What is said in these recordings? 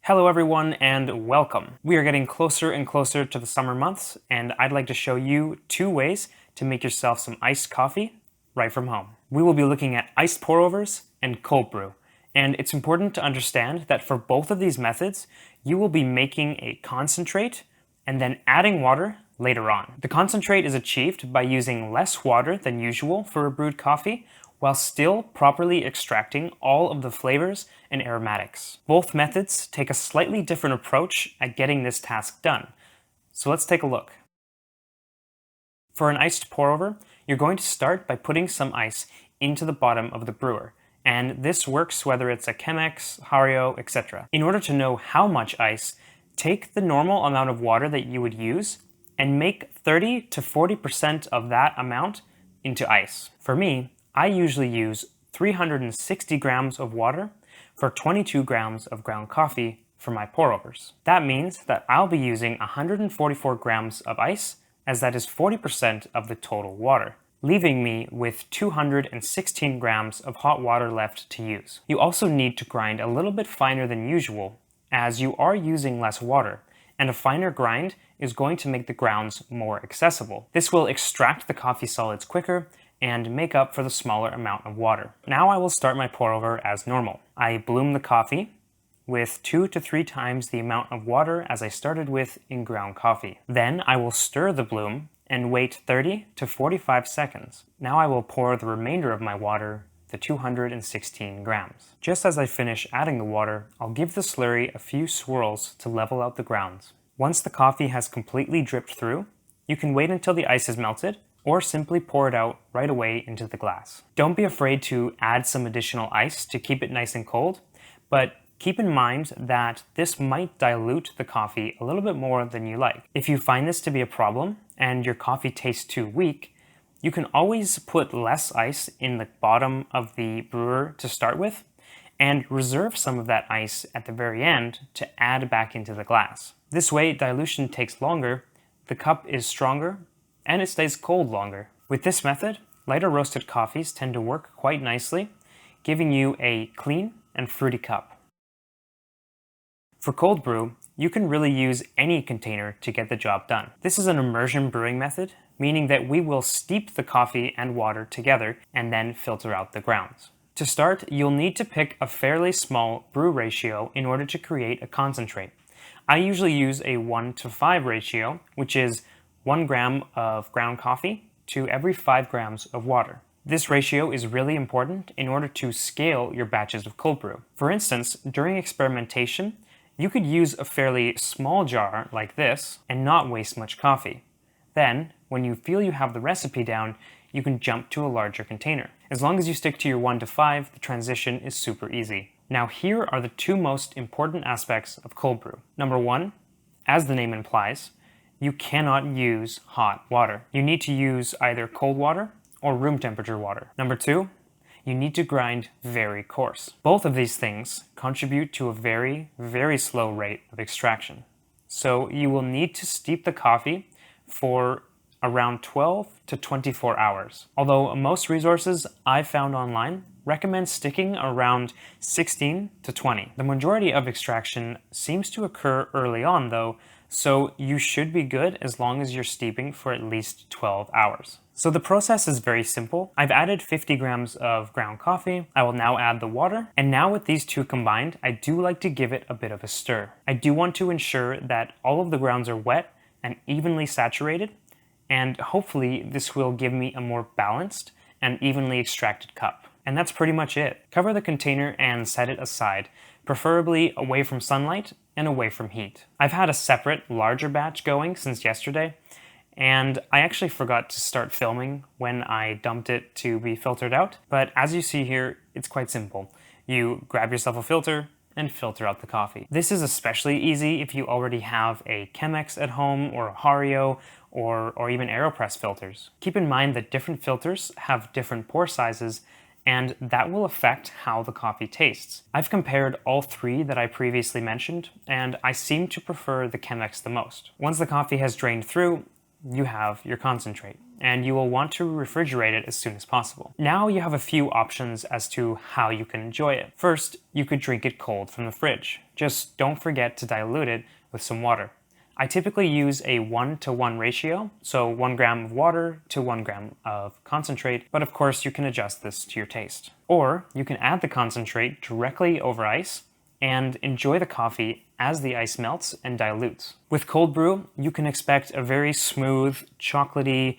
Hello everyone and welcome. We are getting closer and closer to the summer months, and I'd like to show you 2 ways to make yourself some iced coffee right from home. We will be looking at iced pour-overs and cold brew, and it's important to understand that for both of these methods, you will be making a concentrate and then adding water later on. The concentrate is achieved by using less water than usual for a brewed coffee, while still properly extracting all of the flavors and aromatics. Both methods take a slightly different approach at getting this task done. So let's take a look. For an iced pour-over, you're going to start by putting some ice into the bottom of the brewer, and this works whether it's a Chemex, Hario, etc. In order to know how much ice, take the normal amount of water that you would use and make 30 to 40% of that amount into ice. For me, I usually use 360 grams of water for 22 grams of ground coffee for my pour-overs. That means that I'll be using 144 grams of ice, as that is 40% of the total water, leaving me with 216 grams of hot water left to use. You also need to grind a little bit finer than usual, as you are using less water, and a finer grind is going to make the grounds more accessible. This will extract the coffee solids quicker and make up for the smaller amount of water. Now I will start my pour-over as normal. I bloom the coffee with 2 to 3 times the amount of water as I started with in ground coffee. Then I will stir the bloom and wait 30 to 45 seconds. Now I will pour the remainder of my water, the 216 grams. Just as I finish adding the water, I'll give the slurry a few swirls to level out the grounds. Once the coffee has completely dripped through, you can wait until the ice is melted, or simply pour it out right away into the glass. Don't be afraid to add some additional ice to keep it nice and cold, but keep in mind that this might dilute the coffee a little bit more than you like. If you find this to be a problem and your coffee tastes too weak, you can always put less ice in the bottom of the brewer to start with, and reserve some of that ice at the very end to add back into the glass. This way, dilution takes longer, the cup is stronger, and it stays cold longer. With this method, lighter roasted coffees tend to work quite nicely, giving you a clean and fruity cup. For cold brew, you can really use any container to get the job done. This is an immersion brewing method, meaning that we will steep the coffee and water together and then filter out the grounds. To start, you'll need to pick a fairly small brew ratio in order to create a concentrate. I usually use a 1:5 ratio, which is 1 gram of ground coffee to every 5 grams of water. This ratio is really important in order to scale your batches of cold brew. For instance, during experimentation, you could use a fairly small jar like this and not waste much coffee. Then, when you feel you have the recipe down, you can jump to a larger container. As long as you stick to your 1:5, the transition is super easy. Now here are the 2 most important aspects of cold brew. Number 1, as the name implies, you cannot use hot water. You need to use either cold water or room temperature water. Number 2, you need to grind very coarse. Both of these things contribute to a very, very slow rate of extraction. So you will need to steep the coffee for around 12 to 24 hours. Although most resources I've found online recommend sticking around 16 to 20. The majority of extraction seems to occur early on though, so you should be good as long as you're steeping for at least 12 hours. So the process is very simple. I've added 50 grams of ground coffee. I will now add the water. And now with these 2 combined, I do like to give it a bit of a stir. I do want to ensure that all of the grounds are wet and evenly saturated, and hopefully this will give me a more balanced and evenly extracted cup. And that's pretty much it. Cover the container and set it aside, preferably away from sunlight and away from heat. I've had a separate, larger batch going since yesterday, and I actually forgot to start filming when I dumped it to be filtered out, but as you see here, it's quite simple. You grab yourself a filter and filter out the coffee. This is especially easy if you already have a Chemex at home or a Hario or even AeroPress filters. Keep in mind that different filters have different pore sizes, and that will affect how the coffee tastes. I've compared all 3 that I previously mentioned, and I seem to prefer the Chemex the most. Once the coffee has drained through, you have your concentrate. and you will want to refrigerate it as soon as possible. Now you have a few options as to how you can enjoy it. First, you could drink it cold from the fridge. Just don't forget to dilute it with some water. I typically use a 1-to-1 ratio, so 1 gram of water to 1 gram of concentrate, but of course you can adjust this to your taste. Or you can add the concentrate directly over ice and enjoy the coffee as the ice melts and dilutes. With cold brew, you can expect a very smooth, chocolatey,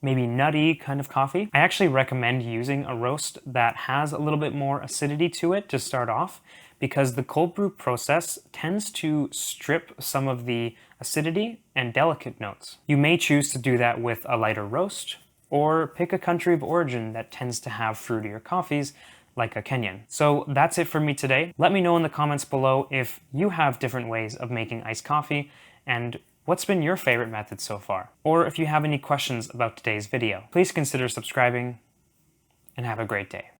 maybe nutty kind of coffee. I actually recommend using a roast that has a little bit more acidity to it to start off, because the cold brew process tends to strip some of the acidity and delicate notes. You may choose to do that with a lighter roast, or pick a country of origin that tends to have fruitier coffees, like a Kenyan. So that's it for me today. Let me know in the comments below if you have different ways of making iced coffee, and what's been your favorite method so far? Or if you have any questions about today's video, please consider subscribing, and have a great day.